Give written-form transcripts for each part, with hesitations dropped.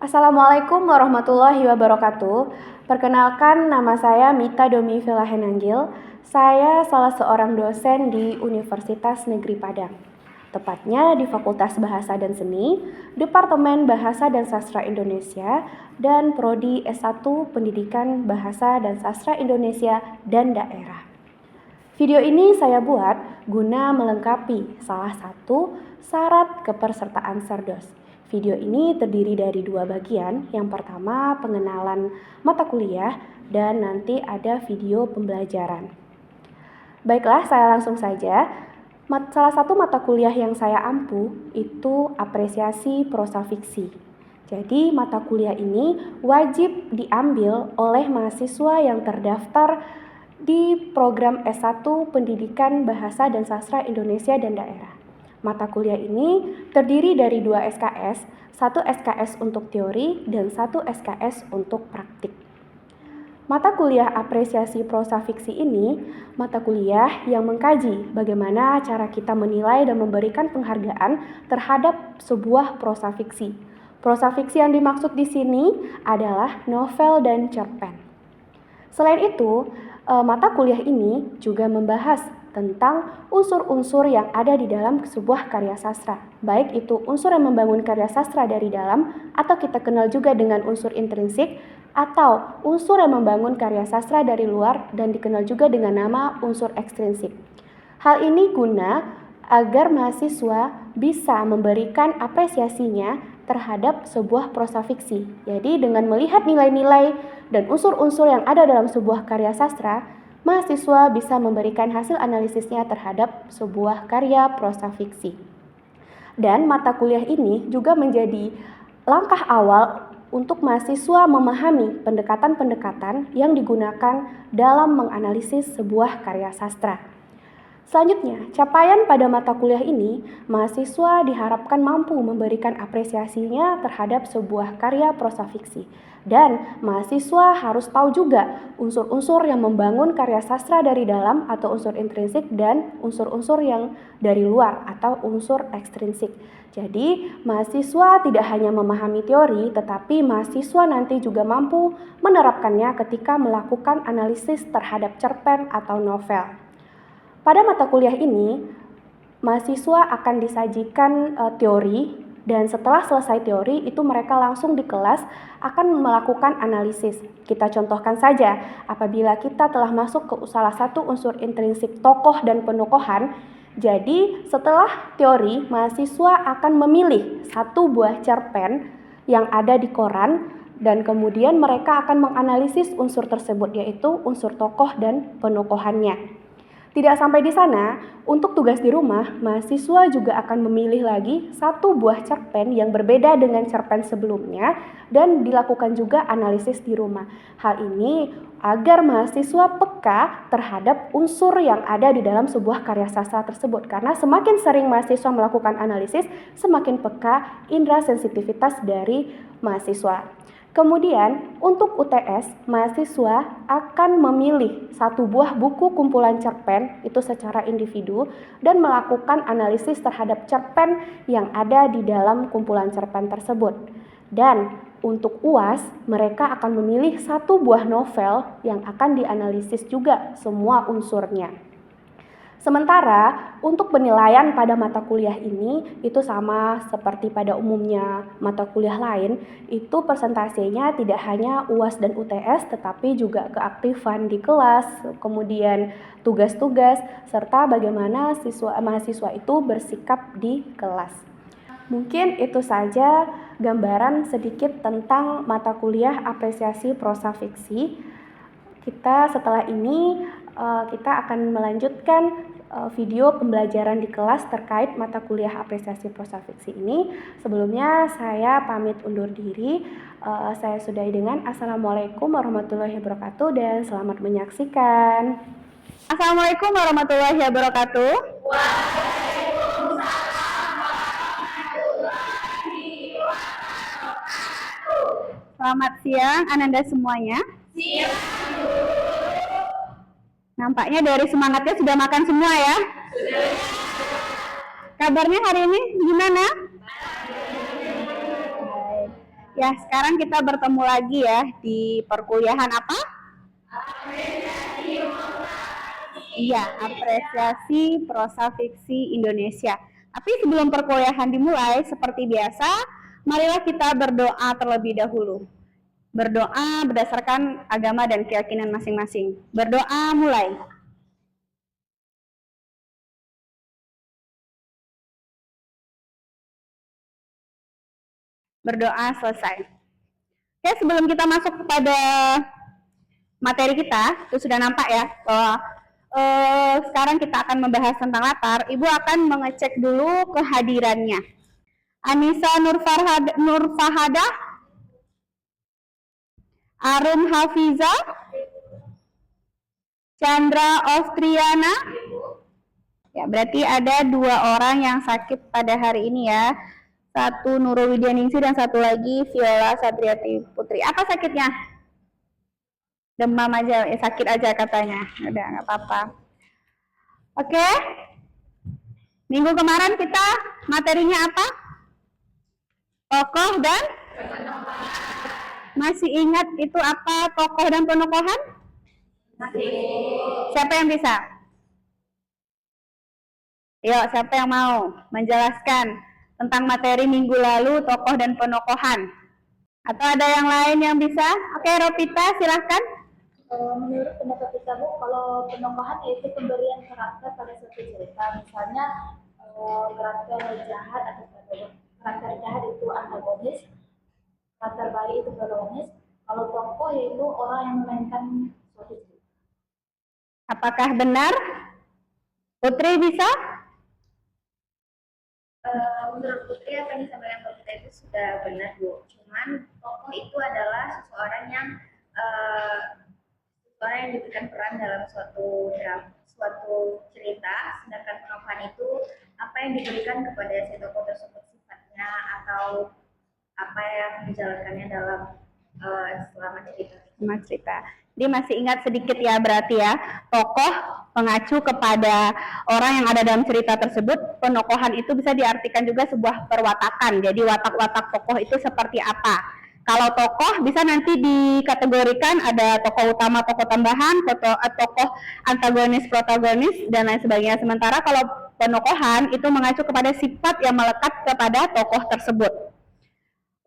Assalamualaikum warahmatullahi wabarakatuh. Perkenalkan, nama saya Mita Domi Vilahenanggil. Saya salah seorang dosen di Universitas Negeri Padang. Tepatnya di Fakultas Bahasa dan Seni, Departemen Bahasa dan Sastra Indonesia, dan Prodi S1 Pendidikan Bahasa dan Sastra Indonesia dan Daerah. Video ini saya buat guna melengkapi salah satu syarat kepesertaan Serdos. Video ini terdiri dari dua bagian. Yang pertama, pengenalan mata kuliah, dan nanti ada video pembelajaran. Baiklah, saya langsung saja. Salah satu mata kuliah yang saya ampu itu apresiasi prosa fiksi. Jadi, mata kuliah ini wajib diambil oleh mahasiswa yang terdaftar di program S1 Pendidikan Bahasa dan Sastra Indonesia dan Daerah. Mata kuliah ini terdiri dari 2 SKS, 1 SKS untuk teori dan 1 SKS untuk praktik. Mata kuliah apresiasi prosa fiksi ini, mata kuliah yang mengkaji bagaimana cara kita menilai dan memberikan penghargaan terhadap sebuah prosa fiksi. Prosa fiksi yang dimaksud di sini adalah novel dan cerpen. Selain itu, mata kuliah ini juga membahas tentang unsur-unsur yang ada di dalam sebuah karya sastra. Baik itu unsur yang membangun karya sastra dari dalam, atau kita kenal juga dengan unsur intrinsik, atau unsur yang membangun karya sastra dari luar dan dikenal juga dengan nama unsur ekstrinsik. Hal ini guna agar mahasiswa bisa memberikan apresiasinya terhadap sebuah prosa fiksi. Jadi dengan melihat nilai-nilai dan unsur-unsur yang ada dalam sebuah karya sastra, mahasiswa bisa memberikan hasil analisisnya terhadap sebuah karya prosa fiksi. Dan mata kuliah ini juga menjadi langkah awal untuk mahasiswa memahami pendekatan-pendekatan yang digunakan dalam menganalisis sebuah karya sastra. Selanjutnya, capaian pada mata kuliah ini, mahasiswa diharapkan mampu memberikan apresiasinya terhadap sebuah karya prosa fiksi. Dan mahasiswa harus tahu juga unsur-unsur yang membangun karya sastra dari dalam atau unsur intrinsik dan unsur-unsur yang dari luar atau unsur ekstrinsik. Jadi, mahasiswa tidak hanya memahami teori, tetapi mahasiswa nanti juga mampu menerapkannya ketika melakukan analisis terhadap cerpen atau novel. Pada mata kuliah ini, mahasiswa akan disajikan teori, dan setelah selesai teori itu mereka langsung di kelas akan melakukan analisis. Kita contohkan saja, apabila kita telah masuk ke salah satu unsur intrinsik tokoh dan penokohan, jadi setelah teori, mahasiswa akan memilih satu buah cerpen yang ada di koran, dan kemudian mereka akan menganalisis unsur tersebut, yaitu unsur tokoh dan penokohannya. Tidak sampai di sana, untuk tugas di rumah, mahasiswa juga akan memilih lagi satu buah cerpen yang berbeda dengan cerpen sebelumnya dan dilakukan juga analisis di rumah. Hal ini agar mahasiswa peka terhadap unsur yang ada di dalam sebuah karya sastra tersebut. Karena semakin sering mahasiswa melakukan analisis, semakin peka indera sensitivitas dari mahasiswa. Kemudian, untuk UTS, mahasiswa akan memilih satu buah buku kumpulan cerpen itu secara individu dan melakukan analisis terhadap cerpen yang ada di dalam kumpulan cerpen tersebut. Dan untuk UAS, mereka akan memilih satu buah novel yang akan dianalisis juga semua unsurnya. Sementara untuk penilaian pada mata kuliah ini itu sama seperti pada umumnya mata kuliah lain, itu persentasenya tidak hanya UAS dan UTS tetapi juga keaktifan di kelas, kemudian tugas-tugas, serta bagaimana mahasiswa itu bersikap di kelas. Mungkin itu saja gambaran sedikit tentang mata kuliah apresiasi prosa fiksi. Setelah ini kita akan melanjutkan video pembelajaran di kelas terkait mata kuliah apresiasi prosa fiksi ini. Sebelumnya saya pamit undur diri. Saya sudahi dengan Assalamualaikum warahmatullahi wabarakatuh dan selamat menyaksikan. Assalamualaikum warahmatullahi wabarakatuh. Waalaikumsalam warahmatullahi wabarakatuh. Selamat siang Ananda semuanya. Siang. Nampaknya dari semangatnya sudah makan semua ya? Sudah. Kabarnya hari ini gimana? Ya, sekarang kita bertemu lagi ya di perkuliahan apa? Iya, apresiasi prosa fiksi Indonesia. Tapi sebelum perkuliahan dimulai, seperti biasa, marilah kita berdoa terlebih dahulu. Berdoa berdasarkan agama dan keyakinan masing-masing. Berdoa mulai. Berdoa selesai. Oke, sebelum kita masuk kepada materi kita, itu sudah nampak ya bahwa sekarang kita akan membahas tentang latar. Ibu akan mengecek dulu kehadirannya. Anissa Nurfahadah, Arum Hafiza, Chandra Ostriana. Ya, berarti ada 2 orang yang sakit pada hari ini ya. Satu Nurul Widyaningsih dan satu lagi Viola Satriati Putri. Apa sakitnya? Demam aja, sakit aja katanya. Udah, nggak apa-apa. Oke. Minggu kemarin kita materinya apa? Tokoh dan masih ingat itu apa tokoh dan penokohan? Siapa yang bisa? Yuk, siapa yang mau menjelaskan tentang materi minggu lalu tokoh dan penokohan? Atau ada yang lain yang bisa? Oke, Ropita, silahkan. Menurut pendapat kamu, kalau penokohan yaitu pemberian karakter pada suatu cerita, misalnya karakter jahat atau karakter jahat itu antagonis, karakter baik itu protagonis. Kalau tokoh yaitu orang yang memainkan suatu cerita. Apakah benar? Putri bisa? Menurut Putri apa yang disampaikan Mbak Putri itu sudah benar Bu. Cuman tokoh itu adalah seseorang yang diberikan peran dalam suatu cerita, sedangkan penokohan itu apa yang diberikan kepada si tokoh tersebut sifatnya atau apa yang dijalankannya dalam selama cerita. Dia masih ingat sedikit ya berarti ya, tokoh mengacu kepada orang yang ada dalam cerita tersebut. Penokohan itu bisa diartikan juga sebuah perwatakan. Jadi watak-watak tokoh itu seperti apa? Kalau tokoh bisa nanti dikategorikan ada tokoh utama, tokoh tambahan, tokoh antagonis, protagonis, dan lain sebagainya. Sementara kalau penokohan itu mengacu kepada sifat yang melekat kepada tokoh tersebut.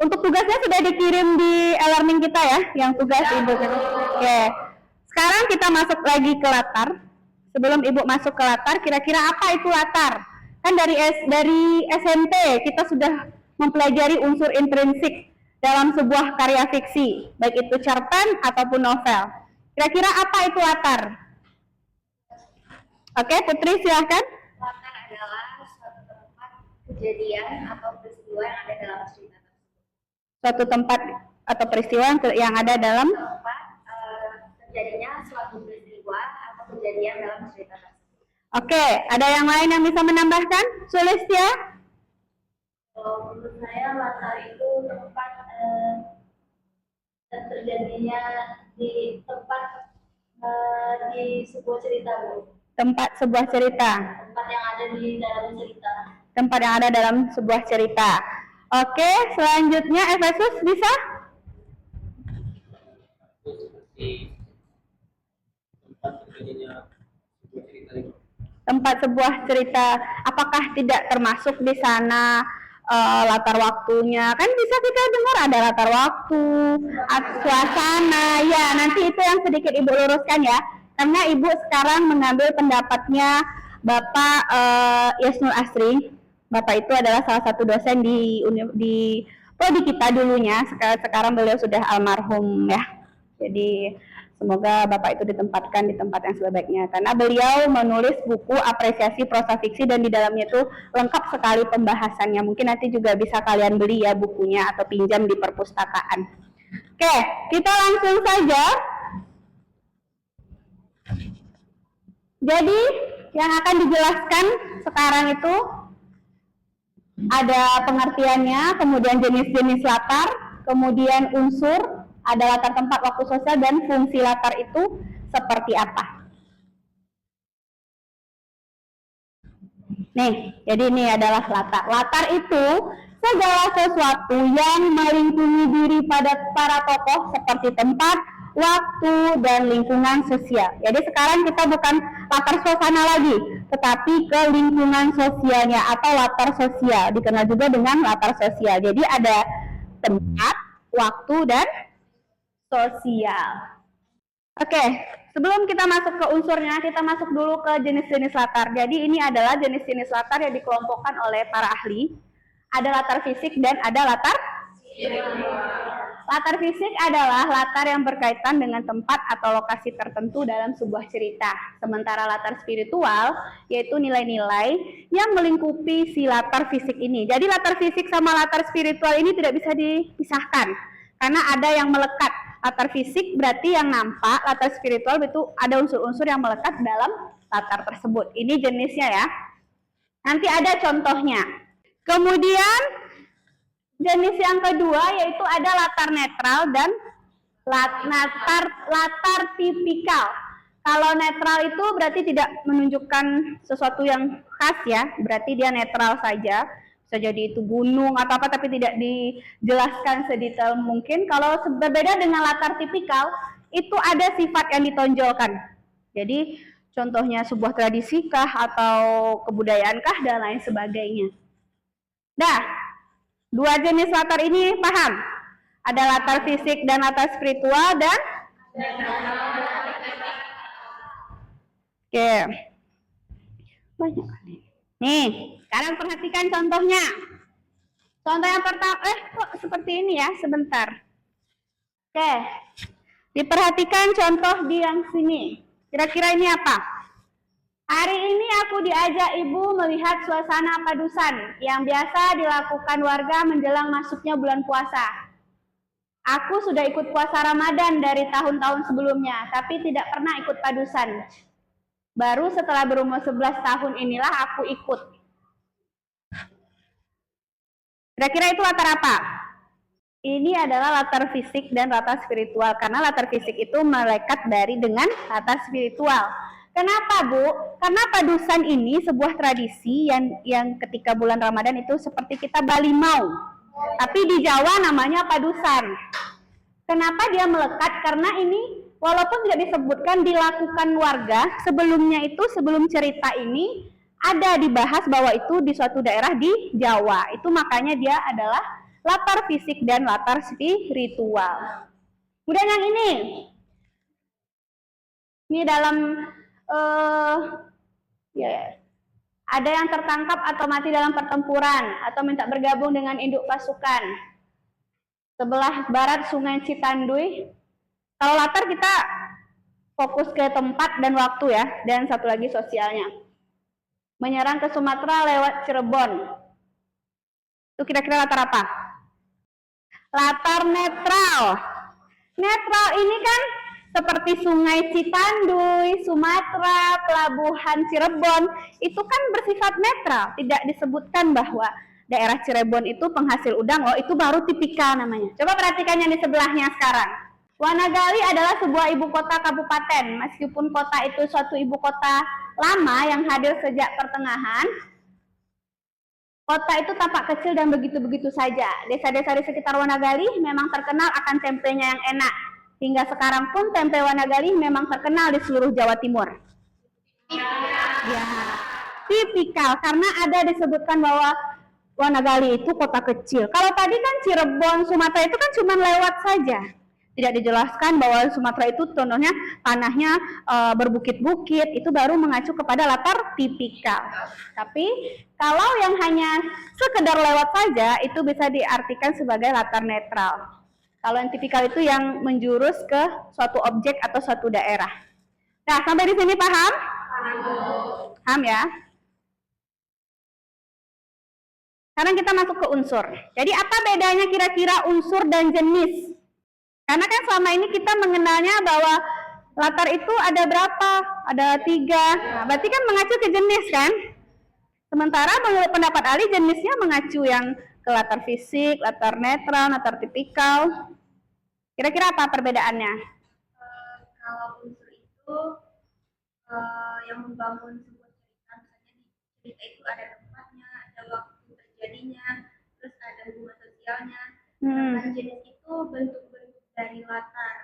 Untuk tugasnya sudah dikirim di e-learning kita ya, yang tugas Ibu. Oke. Sekarang kita masuk lagi ke latar. Sebelum Ibu masuk ke latar, kira-kira apa itu latar? Kan dari SMP kita sudah mempelajari unsur intrinsik dalam sebuah karya fiksi, baik itu cerpen ataupun novel. Kira-kira apa itu latar? Oke, Putri silahkan. Latar adalah suatu tempat kejadian atau peristiwa yang ada dalam cerita tersebut. Suatu tempat atau peristiwa yang ada dalam Tempat terjadinya suatu peristiwa atau kejadian dalam cerita tersebut. Oke, ada yang lain yang bisa menambahkan? Sulistya? Menurut saya latar itu tempat terjadinya di tempat di sebuah cerita, Bu. Tempat sebuah cerita. Tempat yang ada di dalam cerita. Tempat yang ada dalam sebuah cerita. Oke, selanjutnya Efesus bisa? Tempat sebuah cerita. Apakah tidak termasuk di sana latar waktunya? Kan bisa kita dengar ada latar waktu, suasana. Ya, nanti itu yang sedikit Ibu luruskan ya. Karena Ibu sekarang mengambil pendapatnya Bapak Yasnul Asri. Bapak itu adalah salah satu dosen di prodi kita dulunya. Sekarang beliau sudah almarhum ya. Jadi semoga Bapak itu ditempatkan di tempat yang sebaiknya. Karena beliau menulis buku apresiasi prosa fiksi dan di dalamnya itu lengkap sekali pembahasannya. Mungkin nanti juga bisa kalian beli ya bukunya atau pinjam di perpustakaan. Oke, kita langsung saja. Jadi yang akan dijelaskan sekarang itu ada pengertiannya, kemudian jenis-jenis latar, kemudian unsur, ada latar tempat, waktu sosial, dan fungsi latar itu seperti apa. Nih, jadi ini adalah latar. Latar itu segala sesuatu yang melingkungi diri pada para tokoh seperti tempat, waktu, dan lingkungan sosial. Jadi sekarang kita bukan latar suasana lagi, tetapi ke lingkungan sosialnya atau latar sosial, dikenal juga dengan latar sosial. Jadi ada tempat, waktu, dan sosial. Oke, sebelum kita masuk ke unsurnya, kita masuk dulu ke jenis-jenis latar. Jadi ini adalah jenis-jenis latar yang dikelompokkan oleh para ahli. Ada latar fisik dan ada latar latar fisik adalah latar yang berkaitan dengan tempat atau lokasi tertentu dalam sebuah cerita. Sementara latar spiritual yaitu nilai-nilai yang melingkupi si latar fisik ini. Jadi latar fisik sama latar spiritual ini tidak bisa dipisahkan karena ada yang melekat. Latar fisik berarti yang nampak, latar spiritual itu ada unsur-unsur yang melekat dalam latar tersebut. Ini jenisnya ya. Nanti ada contohnya. Kemudian jenis yang kedua yaitu ada latar netral dan latar tipikal. Kalau netral itu berarti tidak menunjukkan sesuatu yang khas ya, berarti dia netral saja. Bisa jadi itu gunung atau apa tapi tidak dijelaskan sedetail mungkin. Kalau berbeda dengan latar tipikal, itu ada sifat yang ditonjolkan. Jadi contohnya sebuah tradisikah atau kebudayaankah dan lain sebagainya. Nah, dua jenis latar ini paham? Ada latar fisik dan latar spiritual dan oke. Banyak kali. Nih, sekarang perhatikan contohnya. Contoh yang pertama, kok seperti ini ya, sebentar. Oke, diperhatikan contoh di yang sini. Kira-kira ini apa? Hari ini aku diajak ibu melihat suasana padusan yang biasa dilakukan warga menjelang masuknya bulan puasa. Aku sudah ikut puasa Ramadan dari tahun-tahun sebelumnya, tapi tidak pernah ikut padusan. Baru setelah berumur 11 tahun inilah aku ikut. Kira-kira itu latar apa? Ini adalah latar fisik dan latar spiritual, karena latar fisik itu melekat dari dengan latar spiritual. Kenapa, Bu? Karena padusan ini sebuah tradisi yang ketika bulan Ramadan itu seperti kita balimau. Tapi di Jawa namanya padusan. Kenapa dia melekat? Karena ini walaupun tidak disebutkan dilakukan warga, sebelumnya itu sebelum cerita ini ada dibahas bahwa itu di suatu daerah di Jawa. Itu makanya dia adalah latar fisik dan latar spiritual. Kemudian yang ini. Ini dalam ada yang tertangkap atau mati dalam pertempuran atau minta bergabung dengan induk pasukan. Sebelah barat Sungai Citanduy. Kalau latar kita fokus ke tempat dan waktu ya, dan satu lagi sosialnya. Menyerang ke Sumatera lewat Cirebon. Itu kira-kira latar apa? Latar netral. Netral ini kan seperti Sungai Citanduy, Sumatera, Pelabuhan Cirebon, itu kan bersifat netral. Tidak disebutkan bahwa daerah Cirebon itu penghasil udang, loh itu baru tipikal namanya. Coba perhatikan yang di sebelahnya sekarang. Wanagali adalah sebuah ibu kota kabupaten. Meskipun kota itu suatu ibu kota lama yang hadir sejak pertengahan, kota itu tampak kecil dan begitu-begitu saja. Desa-desa di sekitar Wanagali memang terkenal akan tempenya yang enak. Hingga sekarang pun tempe Wanagali memang terkenal di seluruh Jawa Timur. Ya, tipikal karena ada disebutkan bahwa Wanagali itu kota kecil. Kalau tadi kan Cirebon, Sumatera itu kan cuma lewat saja. Tidak dijelaskan bahwa Sumatera itu contohnya tanahnya berbukit-bukit, itu baru mengacu kepada latar tipikal. Tapi kalau yang hanya sekedar lewat saja, itu bisa diartikan sebagai latar netral. Kalau yang tipikal itu yang menjurus ke suatu objek atau suatu daerah. Nah, sampai di sini paham? Paham ya? Sekarang kita masuk ke unsur. Jadi apa bedanya kira-kira unsur dan jenis? Karena kan selama ini kita mengenalnya bahwa latar itu ada berapa? Ada 3. Nah, berarti kan mengacu ke jenis kan? Sementara menurut pendapat ahli jenisnya mengacu yang ke latar fisik, latar netral, latar tipikal. Kira-kira apa perbedaannya? Kalau unsur itu yang membangun sebuah cerita, misalnya di cerita itu ada tempatnya, ada waktu terjadinya, terus ada hubungan sosialnya. Hmm. Sedangkan jenis itu bentuk-bentuk dari latar,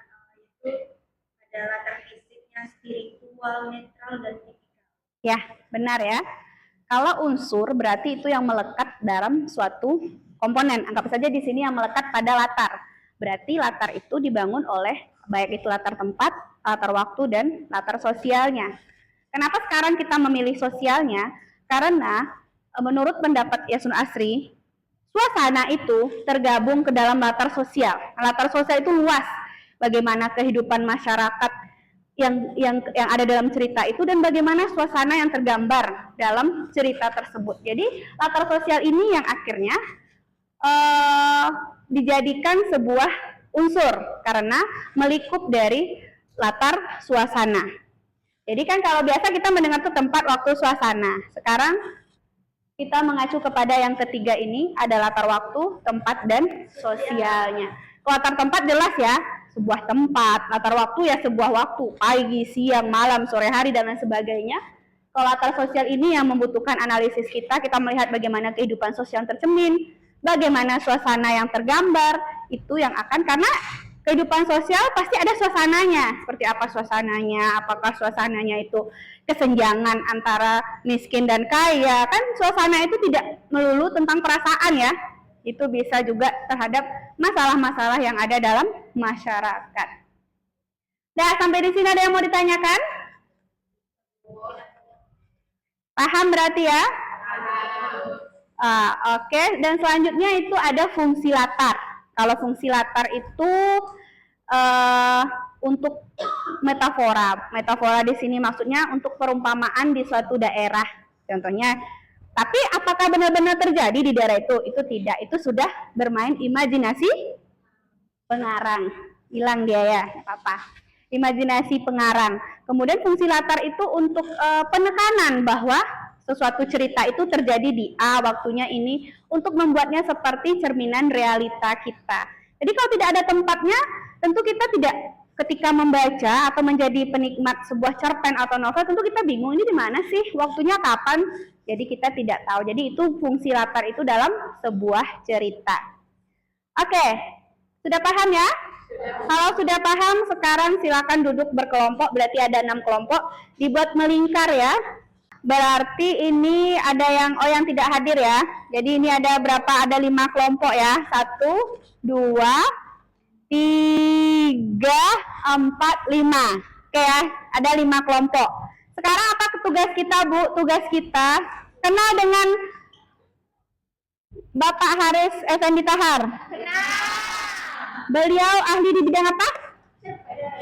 yaitu ada latar fisiknya, spiritual, netral, dan tipikal. Ya, benar ya. Kalau unsur berarti itu yang melekat dalam suatu komponen. Anggap saja di sini yang melekat pada latar. Berarti latar itu dibangun oleh baik itu latar tempat, latar waktu, dan latar sosialnya. Kenapa sekarang kita memilih sosialnya? Karena menurut pendapat Yasun Asri, suasana itu tergabung ke dalam latar sosial. Latar sosial itu luas. Bagaimana kehidupan masyarakat yang ada dalam cerita itu dan bagaimana suasana yang tergambar dalam cerita tersebut. Jadi latar sosial ini yang akhirnya dijadikan sebuah unsur karena melingkup dari latar suasana. Jadi kan kalau biasa kita mendengar tuh tempat, waktu, suasana. Sekarang kita mengacu kepada yang ketiga ini, ada latar waktu, tempat, dan sosialnya. Kalau latar tempat jelas ya, sebuah tempat. Latar waktu ya sebuah waktu, pagi, siang, malam, sore hari, dan lain sebagainya. Kalau latar sosial ini yang membutuhkan analisis kita melihat bagaimana kehidupan sosial tercermin, bagaimana suasana yang tergambar, itu yang akan, karena kehidupan sosial pasti ada suasananya. Seperti apa suasananya? Apakah suasananya itu kesenjangan antara miskin dan kaya? Kan suasana itu tidak melulu tentang perasaan ya. Itu bisa juga terhadap masalah-masalah yang ada dalam masyarakat. Nah, sampai di sini ada yang mau ditanyakan? Paham berarti ya? Oke. Dan selanjutnya itu ada fungsi latar. Kalau fungsi latar itu untuk metafora. Metafora di sini maksudnya untuk perumpamaan di suatu daerah. Contohnya, tapi apakah benar-benar terjadi di daerah itu? Itu tidak. Itu sudah bermain imajinasi pengarang. Hilang dia ya, apa? Imajinasi pengarang. Kemudian fungsi latar itu untuk penekanan bahwa sesuatu cerita itu terjadi di A, waktunya ini, untuk membuatnya seperti cerminan realita kita. Jadi kalau tidak ada tempatnya, tentu kita tidak, ketika membaca atau menjadi penikmat sebuah cerpen atau novel, tentu kita bingung, ini di mana sih, waktunya kapan? Jadi kita tidak tahu. Jadi itu fungsi latar itu dalam sebuah cerita. Oke, sudah paham ya? Kalau sudah paham, sekarang silakan duduk berkelompok, berarti ada 6 kelompok, dibuat melingkar ya. Berarti ini ada yang tidak hadir ya. Jadi ini ada berapa? Ada 5 kelompok ya. 1, 2, 3, 4, 5. Oke ya, ada 5 kelompok. Sekarang apa tugas kita, Bu? Tugas kita kenal dengan Bapak Haris Effendi Tahar. Beliau ahli di bidang apa?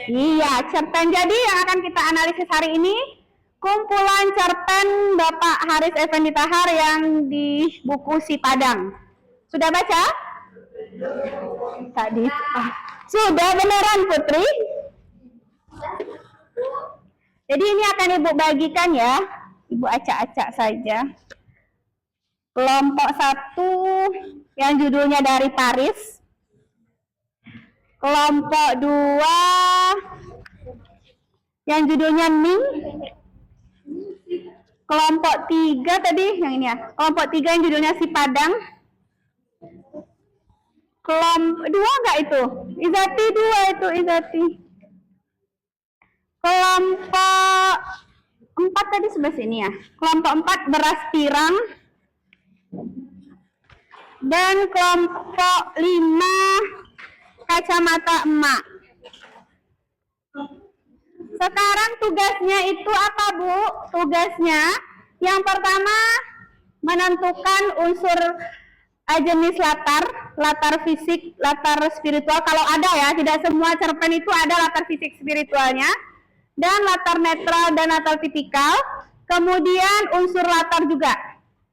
Iya, cerpen. Jadi yang akan kita analisis hari ini kumpulan cerpen Bapak Haris Effendi Tahar yang di buku Si Padang. Sudah baca? Tadi. Sudah beneran, Putri? Jadi ini akan Ibu bagikan ya. Ibu acak-acak saja. Kelompok 1 yang judulnya Dari Paris. Kelompok 2 yang judulnya Ning. Kelompok 3 tadi yang ini ya. Kelompok 3 yang judulnya Si Padang. Kelompok 2 enggak itu? Izati 2 itu Izati. Kelompok 4 tadi sebelah sini ya. Kelompok 4 Beras Pirang. Dan kelompok 5 Kacamata Emak. Sekarang tugasnya itu apa, Bu? Tugasnya yang pertama menentukan unsur jenis latar, latar fisik, latar spiritual. Kalau ada ya, tidak semua cerpen itu ada latar fisik spiritualnya. Dan latar netral dan latar tipikal. Kemudian unsur latar juga.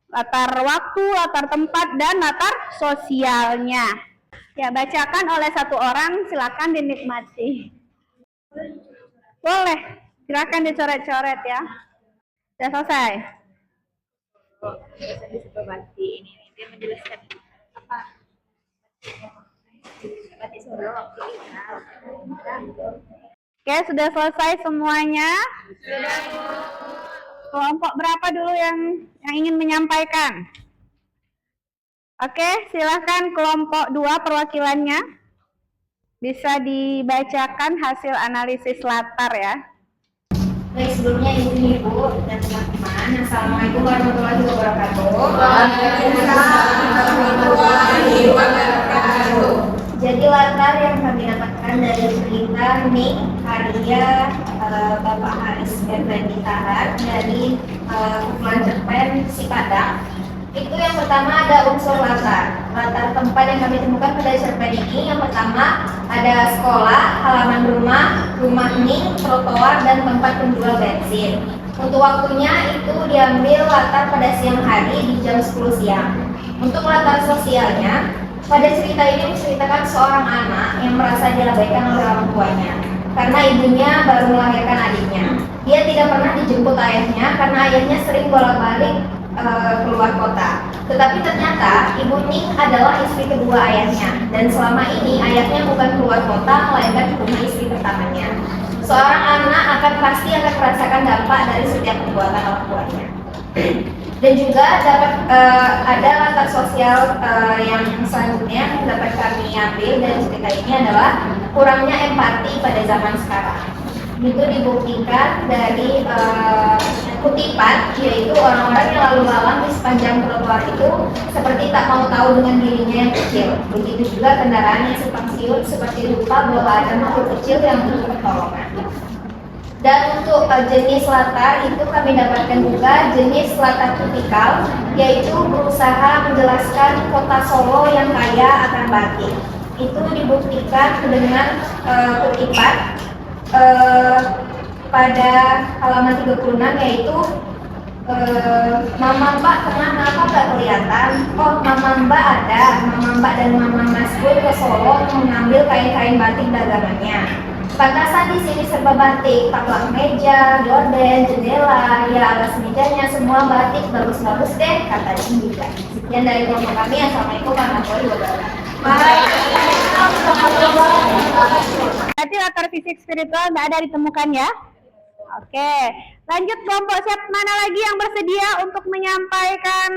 Latar waktu, latar tempat, dan latar sosialnya. Ya, bacakan oleh satu orang, silakan dinikmati. Boleh, silakan dicoret-coret ya. Sudah selesai. Ini dia menjelaskan apa batik Solo waktu itu. Oke, sudah selesai semuanya. Kelompok berapa dulu yang ingin menyampaikan? Oke, silahkan kelompok 2 perwakilannya. Bisa dibacakan hasil analisis latar ya. Baik, sebelumnya ibu dan teman-teman, assalamualaikum warahmatullahi wabarakatuh. Jadi latar yang kami dapatkan dari cerita Ning karya Bapak Haris Effendi Tahar dari kumpulan cerpen Si Padang. Itu yang pertama ada unsur latar tempat yang kami temukan pada cerpen ini. Yang pertama ada sekolah, halaman rumah Ning, trotoar, dan tempat penjual bensin. Untuk waktunya itu diambil latar pada siang hari di jam 10 siang. Untuk latar sosialnya, pada cerita ini menceritakan seorang anak yang merasa diabaikan oleh orang tuanya karena ibunya baru melahirkan adiknya. Dia tidak pernah dijemput ayahnya karena ayahnya sering bolak-balik keluar kota. Tetapi ternyata ibu Ning adalah istri kedua ayahnya, dan selama ini ayahnya bukan keluar kota melainkan ke rumah istri pertamanya. Seorang anak pasti akan merasakan dampak dari setiap perbuatan orang tuanya. Dan juga dapat ada latar sosial yang selanjutnya yang dapat kami ambil dari cerita ini adalah kurangnya empati pada zaman sekarang. Itu dibuktikan dari kutipan, yaitu orang-orang yang lalu lalang di sepanjang trotoar itu seperti tak mau tahu dengan dirinya yang kecil. Begitu juga kendaraan yang simpang siur seperti lupa bahwa ada makhluk kecil yang butuh pertolongan. Dan untuk jenis latar itu kami dapatkan juga jenis latar tipikal, yaitu berusaha menjelaskan kota Solo yang kaya akan batik. Itu dibuktikan dengan kutipan pada halaman 36, yaitu Mama Mbak kenapa gak kelihatan? Oh, Mama Mbak ada. Mama Mbak dan Mama Mas pun ke Solo mengambil kain-kain batik dagangannya. Pantasan di sini serba batik, taplak meja, gorden, jendela, ya alas mejanya semua batik, bagus-bagus deh, kata Ning juga. Sekian dari kelompok kami. Assalamualaikum warahmatullahi wabarakatuh. Berarti latar fisik spiritual nggak ada ditemukan ya? Oke, lanjut kelompok siapa mana lagi yang bersedia untuk menyampaikan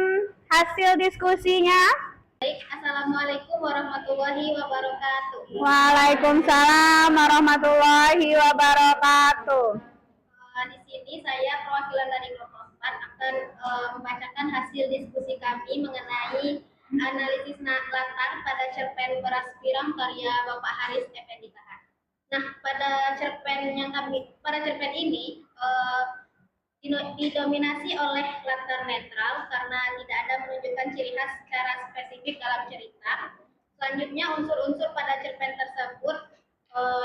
hasil diskusinya? Baik, assalamualaikum warahmatullahi wabarakatuh. Waalaikumsalam warahmatullahi wabarakatuh. Di sini saya perwakilan dari kelompok 4 akan membacakan hasil diskusi kami mengenai analisis latar pada cerpen Beras Piram karya Bapak Haris Effendi Tahar. Nah, pada cerpen ini didominasi oleh latar netral karena tidak ada menunjukkan ciri khas secara spesifik dalam cerita. Selanjutnya unsur-unsur pada cerpen tersebut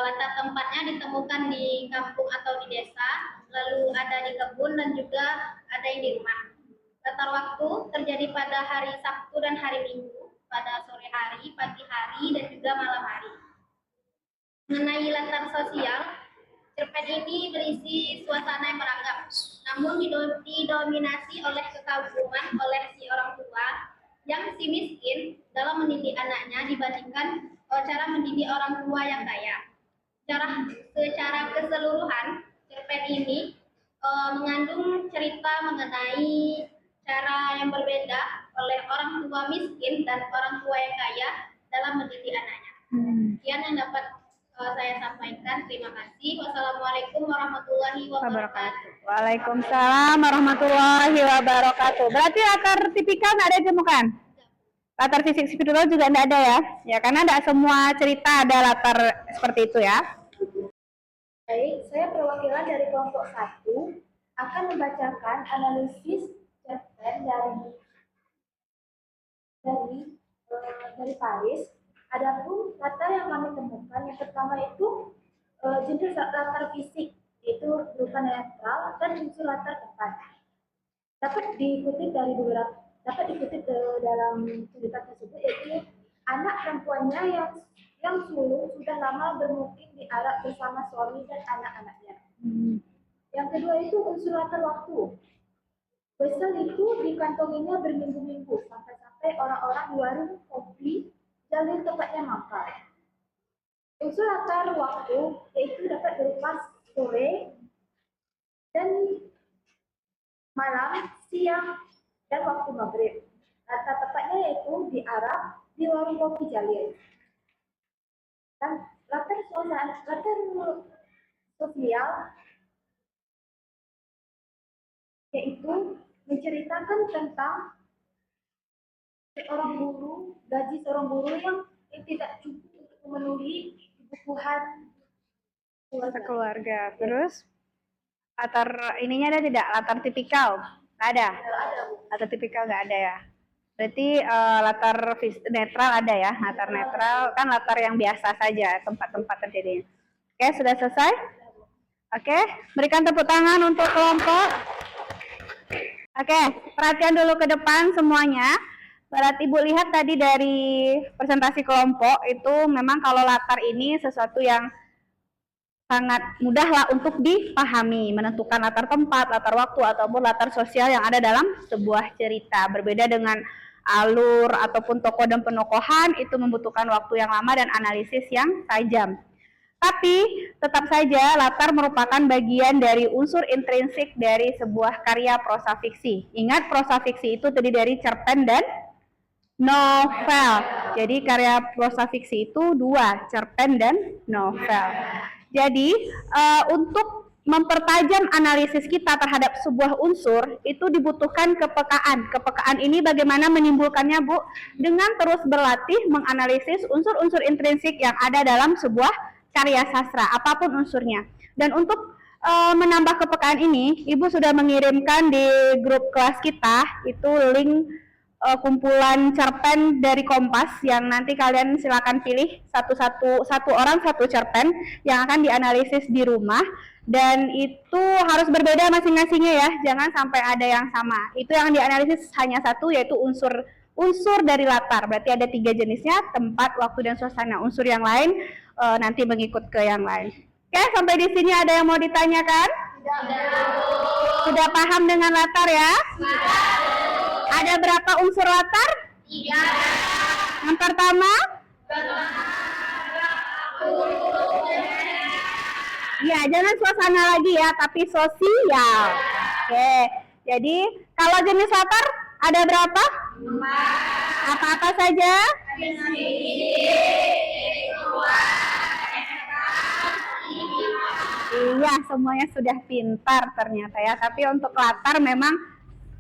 latar tempatnya ditemukan di kampung atau di desa, lalu ada di kebun dan juga ada yang di rumah. Latar waktu terjadi pada hari Sabtu dan hari Minggu, pada sore hari, pagi hari, dan juga malam hari. Mengenai latar sosial, cerpen ini berisi suasana yang beragam, namun didominasi oleh kekaguman oleh si orang tua yang si miskin dalam mendidik anaknya dibandingkan cara mendidik orang tua yang kaya. Secara keseluruhan, cerpen ini mengandung cerita mengenai cara yang berbeda oleh orang tua miskin dan orang tua yang kaya dalam mendidik anaknya. Sekian yang dapat saya sampaikan. Terima kasih. Wassalamualaikum warahmatullahi wabarakatuh. Waalaikumsalam warahmatullahi wabarakatuh. Berarti latar tipikal nggak ada ditemukan? Latar fisik spiritual juga nggak ada ya? Ya karena tidak semua cerita ada latar seperti itu ya. Baik, saya perwakilan dari kelompok 1 akan membacakan analisis cerpen dari Paris. Adapun latar yang kami temukan, yang pertama itu jenis latar fisik, yaitu berupa netral dan unsur latar tempat. Dapat dikutip dalam cerita tersebut, yaitu anak perempuannya yang sulung sudah lama bermukim di Arab bersama suami dan anak-anaknya. Yang kedua itu unsur latar waktu. Wesel itu dikantonginya berminggu-minggu sampai orang-orang di warung kopi jalur tempatnya makan. Unsur latar waktu yaitu dapat berupa sore dan malam, siang, dan waktu maghrib. Kata tepatnya yaitu di Arab di warung kopi Jalil. Dan latar sosial yaitu menceritakan tentang gaji seorang guru yang tidak cukup untuk memenuhi kebutuhan keluarga. Keluarga. Terus latar ininya ada tidak? Latar tipikal? Nggak ada. Latar tipikal nggak ada ya. Berarti latar netral ada ya. Latar netral kan latar yang biasa saja, tempat-tempat terjadinya. Oke, sudah selesai? Oke, berikan tepuk tangan untuk kelompok. Oke, perhatian dulu ke depan semuanya. Berarti Ibu lihat tadi dari presentasi kelompok itu memang kalau latar ini sesuatu yang sangat mudah lah untuk dipahami, menentukan latar tempat, latar waktu, ataupun latar sosial yang ada dalam sebuah cerita. Berbeda dengan alur ataupun tokoh dan penokohan, itu membutuhkan waktu yang lama dan analisis yang tajam. Tapi tetap saja latar merupakan bagian dari unsur intrinsik dari sebuah karya prosa fiksi. Ingat, prosa fiksi itu terdiri dari cerpen dan novel. Jadi karya prosa fiksi itu dua, cerpen dan novel. Jadi untuk mempertajam analisis kita terhadap sebuah unsur itu dibutuhkan kepekaan. Kepekaan ini bagaimana menimbulkannya, Bu? Dengan terus berlatih menganalisis unsur-unsur intrinsik yang ada dalam sebuah karya sastra, apapun unsurnya. Dan untuk menambah kepekaan ini, Ibu sudah mengirimkan di grup kelas kita itu link kumpulan cerpen dari Kompas yang nanti kalian silakan pilih satu orang satu cerpen yang akan dianalisis di rumah, dan itu harus berbeda masing-masingnya ya, jangan sampai ada yang sama. Itu yang dianalisis hanya satu, yaitu unsur dari latar. Berarti ada 3 jenisnya, tempat, waktu, dan suasana. Unsur yang lain nanti mengikut ke yang lain. Oke, sampai di sini ada yang mau ditanyakan? Sudah paham dengan latar ya? Ada berapa unsur latar? 3. Yang pertama? Ya, jangan suasana lagi ya, tapi sosial. Oke, jadi kalau jenis latar ada berapa? 4. Apa-apa saja? Iya, semuanya sudah pintar ternyata ya. Tapi untuk latar memang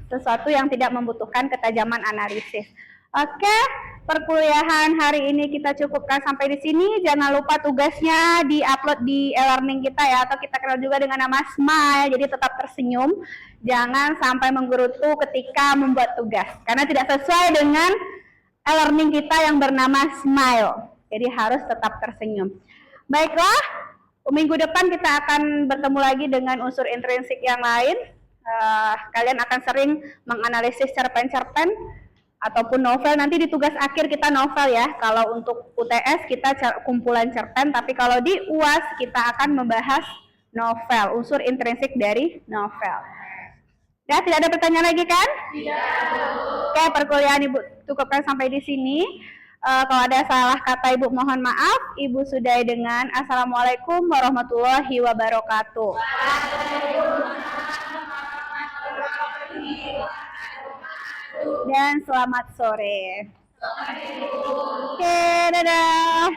sesuatu yang tidak membutuhkan ketajaman analisis. Oke, perkuliahan hari ini kita cukupkan sampai di sini. Jangan lupa tugasnya di-upload di e-learning kita ya, atau kita kenal juga dengan nama Smile. Jadi tetap tersenyum, jangan sampai menggerutu ketika membuat tugas, karena tidak sesuai dengan e-learning kita yang bernama Smile. Jadi harus tetap tersenyum. Baiklah, minggu depan kita akan bertemu lagi dengan unsur intrinsik yang lain. Kalian akan sering menganalisis cerpen-cerpen ataupun novel. Nanti di tugas akhir kita novel ya. Kalau untuk UTS kita kumpulan cerpen, tapi kalau di UAS kita akan membahas novel, unsur intrinsik dari novel. Ya, tidak ada pertanyaan lagi kan? Tidak. Oke, perkuliahan Ibu cukupkan sampai di sini. Kalau ada salah kata Ibu mohon maaf. Ibu sudahi dengan Assalamualaikum warahmatullahi wabarakatuh. Dan selamat sore. Oke, dadah.